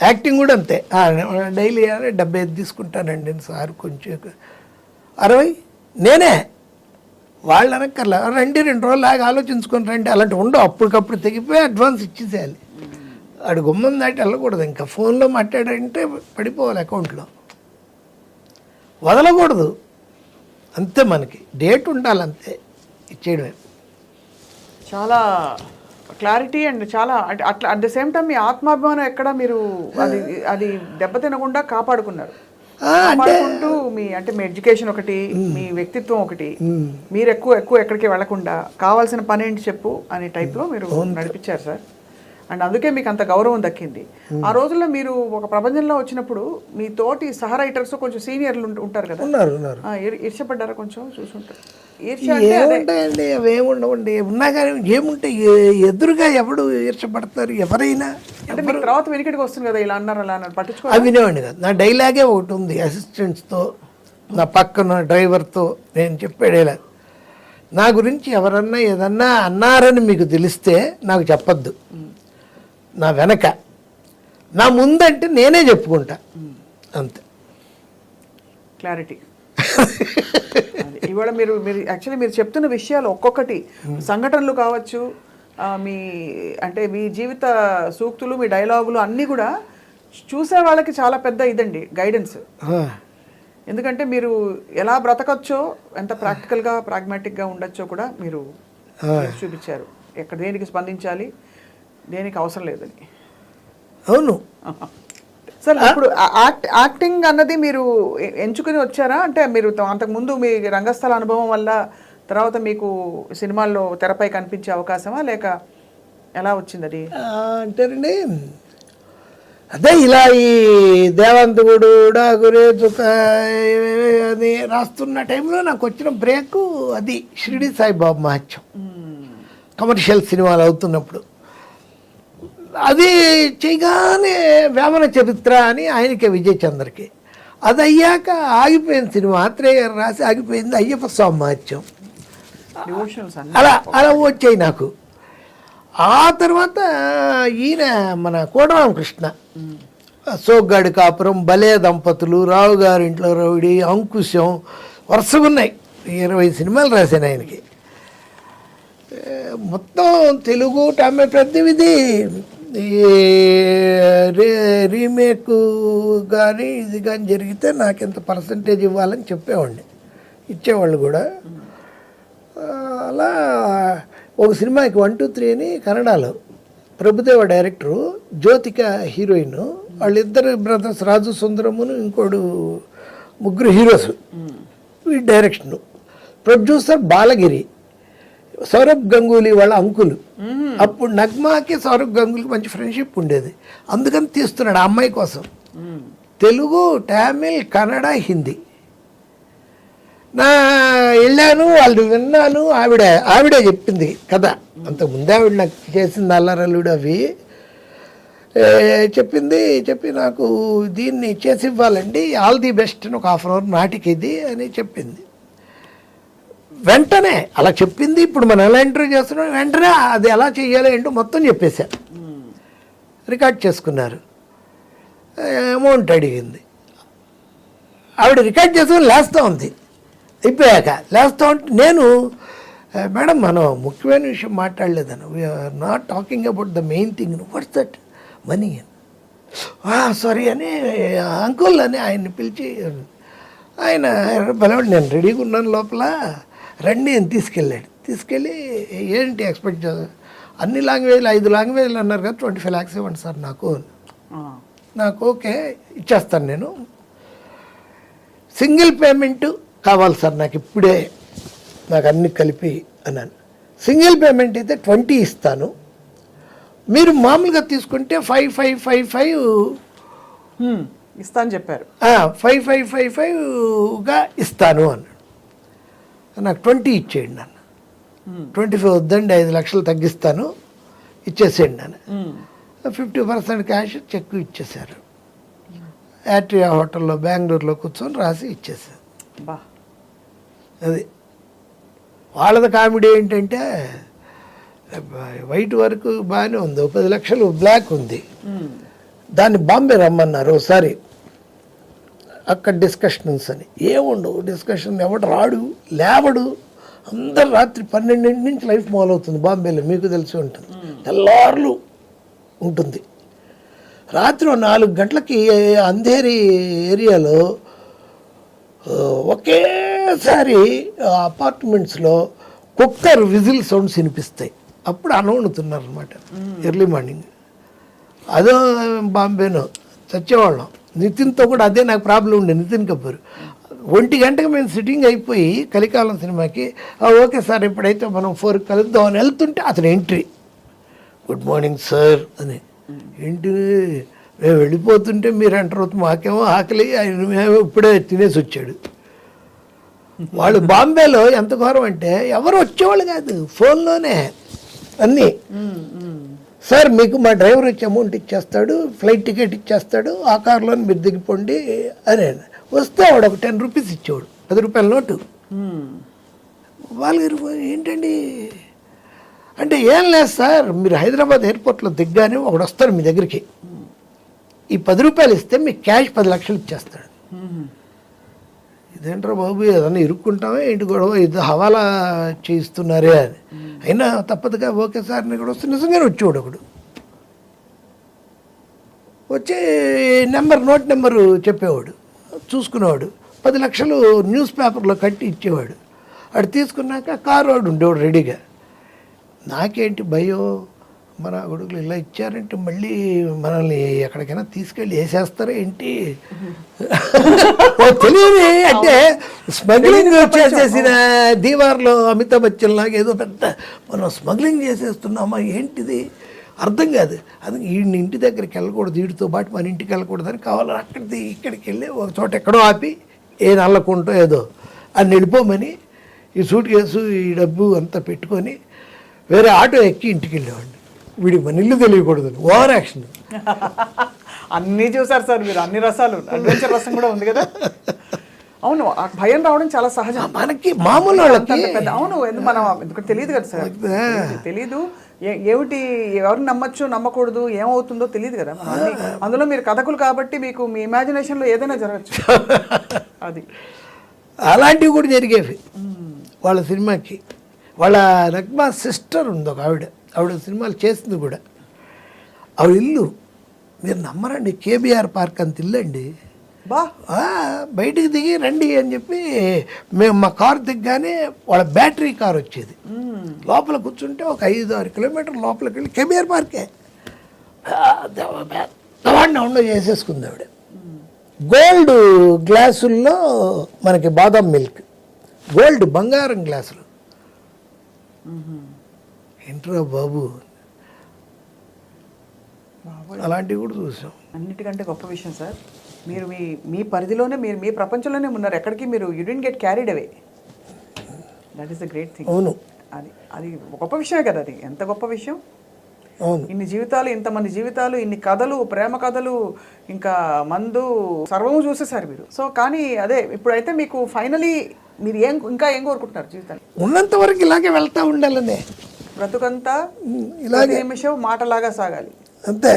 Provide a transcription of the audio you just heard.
Acting కూడా అంతే. Daily 75 తీసుకుంటానండి సార్, కొంచెం 60 నేనే. వాళ్ళు అనక్కర్లా, రండి 2 రోజులు లాగా ఆలోచించుకొని రండి, అలాంటి ఉండవు. అప్పటికప్పుడు తెగిపోయి అడ్వాన్స్ ఇచ్చేసేయాలి. ఆడు గుమ్మం దాటి వెళ్ళకూడదు. ఇంకా ఫోన్లో మాట్లాడంటే పడిపోవాలి అకౌంట్లో, వదలకూడదు. అంతే, మనకి డేట్ ఉండాలి అంతే, ఇచ్చేయడమే. చాలా క్లారిటీ అండ్ చాలా అట్లా అట్ ద సేమ్ టైం మీ ఆత్మాభిమానం ఎక్కడ మీరు అది అది దెబ్బతినకుండా కాపాడుకున్నారు. కాపాడుకుంటూ మీ ఎడ్యుకేషన్ ఒకటి, మీ వ్యక్తిత్వం ఒకటి, మీరు ఎక్కువ ఎక్కడికి వెళ్లకుండా కావాల్సిన పని ఏంటి చెప్పు అనే టైప్లో మీరు నడిపించారు సార్. అండ్ అందుకే మీకు అంత గౌరవం దక్కింది. ఆ రోజుల్లో మీరు ఒక ప్రపంచంలో వచ్చినప్పుడు మీ తోటి సహ రైటర్స్ కొంచెం సీనియర్లు ఉంటారు కదా, ఈర్ష్యపడ్డారా? కొంచెం చూసుంటారు. ఏముంటాయండి, అవి ఏముండవండి. ఉన్నా కానీ ఏముంటాయి, ఎదురుగా ఎవడు ఈర్షపడతారు ఎవరైనా. అంటే మీకు తర్వాత వెనుకటికి వస్తుంది కదా, ఇలా అన్నారు అలా అన్నారు, పట్టించుకో. అవి వినేవాడిని కదా. నా డైలాగే ఒకటి ఉంది, అసిస్టెంట్స్తో నా పక్కన డ్రైవర్తో నేను చెప్పేడేలా, నా గురించి ఎవరన్నా ఏదన్నా అన్నారని మీకు తెలిస్తే నాకు చెప్పద్దు. నా వెనక, నా ముందంటే నేనే చెప్పుకుంటా, అంతే. క్లారిటీ. ఇవాళ మీరు యాక్చువల్లీ మీరు చెప్తున్న విషయాలు ఒక్కొక్కటి సంఘటనలు కావచ్చు, మీ జీవిత సూక్తులు, మీ డైలాగులు అన్నీ కూడా చూసే వాళ్ళకి చాలా పెద్ద ఇదండి, గైడెన్స్. ఎందుకంటే మీరు ఎలా బ్రతకచ్చో, ఎంత ప్రాక్టికల్గా ప్రాగ్మాటిక్గా ఉండొచ్చో కూడా మీరు చూపించారు. ఎక్కడ దేనికి స్పందించాలి, దేనికి అవసరం లేదని. అవును సార్, ఇప్పుడు యాక్టింగ్ అన్నది మీరు ఎంచుకుని వచ్చారా? అంటే మీరు అంతకుముందు మీ రంగస్థల అనుభవం వల్ల తర్వాత మీకు సినిమాల్లో తెరపై కనిపించే అవకాశమా, లేక ఎలా వచ్చింది అది? అంటేనండి, అదే ఇలా ఈ దేవంతుడు డాగురే చుక్క అది రాస్తున్న టైంలో నాకు వచ్చిన బ్రేక్ అది షిరిడి సాయిబాబా మహత్యం. కమర్షియల్ సినిమాలు అవుతున్నప్పుడు అది చేయగానే వేమన చరిత్ర అని ఆయనకే, విజయ్ చంద్రకి. అది అయ్యాక ఆగిపోయింది సినిమా, ఆత్రేయ గారు రాసి ఆగిపోయింది అయ్యప్ప స్వామి మహత్యం. అలా వచ్చాయి నాకు. ఆ తర్వాత ఈయన మన కోటరామకృష్ణ, సోగ్గాడి కాపురం, భలే దంపతులు, రావు గారి ఇంట్లో రౌడీ, అంకుశం, వరుసగా ఉన్నాయి. 20 సినిమాలు రాశాను ఆయనకి. మొత్తం తెలుగు తమిళ ప్రతివిధి రీమేక్ కానీ ఇది కానీ జరిగితే నాకు ఎంత పర్సంటేజ్ ఇవ్వాలని చెప్పేవాడిని, ఇచ్చేవాళ్ళు కూడా. అలా ఒక సినిమాకి 1, 2, 3 అని కన్నడలో ప్రభుదేవ డైరెక్టరు, జ్యోతిక హీరోయిన్, వాళ్ళిద్దరు బ్రదర్స్, రాజు సుందరమును ఇంకోడు, ముగ్గురు హీరోస్. ఈ డైరెక్షను, ప్రొడ్యూసర్ బాలగిరి, సౌరభ్ గంగూలీ వాళ్ళ అంకులు. అప్పుడు నగ్మాకి సౌరభ్ గంగూలీకి మంచి ఫ్రెండ్షిప్ ఉండేది, అందుకని తీస్తున్నాడు ఆ అమ్మాయి కోసం. తెలుగు, తమిళ్, కన్నడ, హిందీ. వెళ్ళాను, వాళ్ళు విన్నాను. ఆవిడే చెప్పింది కదా, అంతకుముందే ఆవిడ నాకు చేసింది అల్లరల్లుడు అవి చెప్పి నాకు దీన్ని చేసి ఇవ్వాలండి, ఆల్ ది బెస్ట్ అని ఒక 1/2 hour నాటికి ఇది అని చెప్పింది. వెంటనే అలా చెప్పింది. ఇప్పుడు మనం ఎలా ఇంటర్వ్యూ చేస్తున్నాం, వెంటనే అది ఎలా చెయ్యాలి ఏంటో మొత్తం చెప్పేశా. రికార్డ్ చేసుకున్నారు. అమౌంట్ అడిగింది. ఆవిడ రికార్డ్ చేసుకుని లేస్తూ ఉంది. అయిపోయాక లేస్తూ ఉంటే నేను, మేడం మనం ముఖ్యమైన విషయం మాట్లాడలేదను, we're not talking about the main thing, what's that money అని. సారీ అని అంకుల్ అని ఆయన్ని పిలిచి, ఆయన బలవాడు, నేను రెడీగా ఉన్నాను లోపల రండి అని తీసుకెళ్ళి ఏంటి ఎక్స్పెక్ట్ చేస్తా, అన్ని లాంగ్వేజ్లు 5 లాంగ్వేజ్లు అన్నారు కదా, 25 lakhs ఇవ్వండి సార్ నాకు ఓకే ఇచ్చేస్తాను, నేను సింగిల్ పేమెంట్ కావాలి సార్ నాకు ఇప్పుడే, నాకు అన్ని కలిపి అన్నాను. సింగిల్ పేమెంట్ అయితే 20 ఇస్తాను, మీరు మామూలుగా తీసుకుంటే 5,555 ఇస్తాను చెప్పారు. 5,555గా ఇస్తాను అన్నాడు. నాకు 20 ఇచ్చేయండి నన్ను, 25 వద్దండి, 5 లక్షలు తగ్గిస్తాను, ఇచ్చేసేయండి నన్ను. 50% క్యాష్ చెక్ ఇచ్చేశారు. యాట్రియా హోటల్లో బెంగళూరులో కూర్చొని రాసి ఇచ్చేసారు. అది వాళ్ళది కామెడీ ఏంటంటే, వైట్ వరకు బాగానే ఉంది, 10 లక్షలు బ్లాక్ ఉంది, దాన్ని బాంబే రమ్మన్నారు ఒకసారి, అక్కడ డిస్కషన్స్ అని. ఏముండవు డిస్కషన్, ఎవడు రాడు లేవడు, అందరు రాత్రి 12 నుంచి లైఫ్ మొదలవుతుంది బాంబేలో, మీకు తెలిసి ఉంటుంది. తెల్లార్లు ఉంటుంది. రాత్రి 4 గంటలకి అంధేరి ఏరియాలో ఒకేసారి అపార్ట్మెంట్స్లో కుక్కర్ విజిల్ సౌండ్స్ వినిపిస్తాయి. అప్పుడు అనవణుతున్నారు అనమాట ఎర్లీ మార్నింగ్. అదో బాంబేనో చచ్చేవాళ్ళం. నితిన్తో కూడా అదే నాకు ప్రాబ్లం ఉండే, నితిన్ కపూర్. 1 గంటకి మేము సిట్టింగ్ అయిపోయి కలికాలం సినిమాకి, ఓకే సార్ ఇప్పుడైతే మనం 4కి కలుద్దాం అని వెళ్తుంటే అతను ఎంట్రీ, గుడ్ మార్నింగ్ సార్ అని. ఏంటి మేము వెళ్ళిపోతుంటే మీరు ఎంటర్ అవుతుంది, మాకేమో ఆకలి, ఆయన మేము ఇప్పుడే తినేసి వచ్చాడు. వాళ్ళు బాంబేలో ఎంత ఘోరం అంటే ఎవరు వచ్చేవాళ్ళు కాదు, ఫోన్లోనే అన్నీ. సార్ మీకు మా డ్రైవర్ వచ్చి అమౌంట్ ఇచ్చేస్తాడు, ఫ్లైట్ టికెట్ ఇచ్చేస్తాడు, ఆ కార్లో మీరు దిగిపోండి అని. వస్తే వాడు ఒక 10 రూపీస్ ఇచ్చేవాడు, 10 రూపాయల నోటు. వాళ్ళు ఏంటండి అంటే, ఏం లేదు సార్ మీరు హైదరాబాద్ ఎయిర్పోర్ట్లో దిగ్గానే ఒకడు వస్తాడు మీ దగ్గరికి, ఈ 10 రూపాయలు ఇస్తే మీకు క్యాష్ 10 లక్షలు ఇచ్చేస్తాడు. ఇదేంట్రా బాబు ఏదన్నా ఇరుక్కుంటామే ఏంటి గొడవ, ఇది హవాలా చేయిస్తున్నారే అని. అయినా తప్పదుగా ఓకే సార్ ఇక్కడ వస్తే నిజంగానే వచ్చేవాడు ఒకడు. వచ్చి నోట్ నెంబరు చెప్పేవాడు, చూసుకునేవాడు. 10 లక్షలు న్యూస్ పేపర్లో కట్టి ఇచ్చేవాడు. అటు తీసుకున్నాక కారు వాడు ఉండేవాడు రెడీగా. నాకేంటి భయం, మన కొడుకులు ఇలా ఇచ్చారంటే మళ్ళీ మనల్ని ఎక్కడికైనా తీసుకెళ్ళి వేసేస్తారా ఏంటి తెలియదు. అంటే స్మగ్లింగ్ చేసేసిన దీవార్లో అమితాబ్ బచ్చన్ లాగా ఏదో పెద్ద మనం స్మగ్లింగ్ చేసేస్తున్నామా ఏంటిది అర్థం కాదు. అది వీడిని ఇంటి దగ్గరికి వెళ్ళకూడదు, వీడితో పాటు మన ఇంటికి వెళ్ళకూడదని కావాలని అక్కడికి ఇక్కడికి వెళ్ళి ఒక చోట ఎక్కడో ఆపి ఏ నల్లకుంటో ఏదో అని వెళ్ళిపోమని ఈ సూట్ కేసు ఈ డబ్బు అంతా పెట్టుకొని వేరే ఆటో ఎక్కి ఇంటికి వెళ్ళేవాడిని. వీడి మన ఇల్లు తెలియకూడదు, ఓవర్ యాక్షన్. అన్నీ చూసారు సార్ మీరు, అన్ని రసాలు, అడ్వెంచర్ రసం కూడా ఉంది కదా. అవును, ఆ భయం రావడం చాలా సహజం మనకి, మామూలు వాళ్ళకి. అవును, మనం ఎందుకంటే తెలియదు కదా సార్, తెలీదు ఏమిటి, ఎవరిని నమ్మచ్చు నమ్మకూడదు ఏమవుతుందో తెలియదు కదా. అందులో మీరు కథకులు కాబట్టి మీకు మీ ఇమాజినేషన్లో ఏదైనా జరగచ్చు. అది అలాంటివి కూడా జరిగేవి వాళ్ళ సినిమాకి. వాళ్ళ నగ్మా సిస్టర్ ఉంది ఒక ఆవిడ సినిమాలు చేసింది కూడా. ఆవిడ ఇల్లు మీరు నమ్మరండి, కేబీఆర్ పార్క్ అంత ఇల్లు అండి. బయటికి దిగి రండి అని చెప్పి మేము మా కారు దిగ్గానే వాళ్ళ బ్యాటరీ కార్ వచ్చేది. లోపల కూర్చుంటే ఒక 5-6 కిలోమీటర్ల లోపలికి వెళ్ళి కేబీఆర్ పార్కే ఉండ చేసేసుకుంది ఆవిడ. గోల్డ్ గ్లాసుల్లో మనకి బాదం మిల్క్, గోల్డ్ బంగారం గ్లాసులు. ఏంట్రా బాబు, అలాంటివి కూడా చూసాం. అన్నిటికంటే గొప్ప విషయం సార్, మీరు మీ పరిధిలోనే, మీరు మీ ప్రపంచంలోనే ఉన్నారు, ఎక్కడికి మీరు you didn't get carried away. That is the great thing. అవును, అది గొప్ప విషయమే కదా. అది ఎంత గొప్ప విషయం. అవును, ఇన్ని జీవితాలు, ఇంతమంది జీవితాలు, ఇన్ని కథలు, ప్రేమ కథలు, ఇంకా మందు సర్వము చూసేసారు మీరు. సో కానీ అదే ఇప్పుడైతే మీకు ఫైనలీ మీరు ఇంకా ఏం కోరుకుంటున్నారు జీవితాన్ని? ఉన్నంత వరకు ఇలాగే వెళ్తా ఉండాలనే, బ్రతుకంతా ఇలాగే నిమిషం మాటలాగా సాగాలి అంతే.